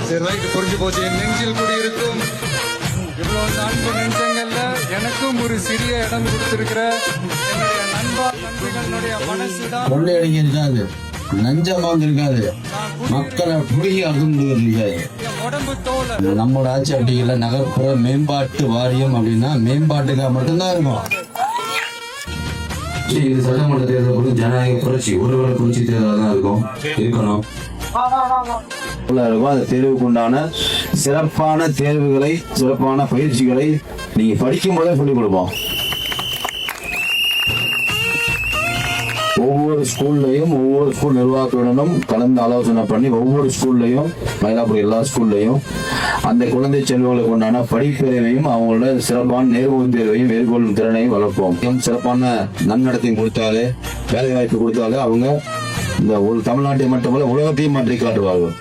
சரி ரைட், புரிஞ்சு போச்சு. என் நெஞ்சில் குடியிருக்கும் இவ்வளவு அன்பு நெஞ்சங்கள்ல எனக்கும் ஒரு சிறிய இடம் கொடுத்திருக்கிற என்னுடைய நண்பர்களுடைய மனசுதான் கொள்ளையடிக்க நஞ்சமாக இருக்காது, மக்களை புரிய அகர்ந்து இருக்காது. உடம்பு தோல நம்மளோட ஆட்சி அப்படி இல்லை. நகர்ப்புற மேம்பாட்டு வாரியம் அப்படின்னா மேம்பாட்டுக்காக மட்டும்தான் இருக்கும். இது சட்டமன்ற தேர்தல் பொறுத்து ஜனநாயக புரட்சி, ஒருவரை புரட்சி தேர்தல் தான் இருக்கணும். அந்த தேர்வுக்கு உண்டான சிறப்பான தேர்வுகளை, சிறப்பான பயிற்சிகளை நீங்க படிக்கும் போதே சொல்லிக் கொடுப்போம். ஒவ்வொரு ஸ்கூல்லையும் ஒவ்வொரு ஸ்கூல் நிர்வாகத்துடனும் கலந்து ஆலோசனை பண்ணி ஒவ்வொரு ஸ்கூல்லையும், மயிலாப்பூர் எல்லா ஸ்கூல்லையும் அந்த குழந்தை செல்வங்களுக்கு உண்டான படிப்பறிவையும் அவங்களோட சிறப்பான நேர்முக தேர்வையும் மேற்கொள்ளும் திறனையும் வளர்ப்போம். சிறப்பான நன்னடத்தையும் கொடுத்தாலே, வேலை வாய்ப்பு கொடுத்தாலே அவங்க இந்த ஒரு தமிழ்நாட்டை மட்டுமல்ல உலகத்தையும் மாற்றி காட்டுவார்கள்.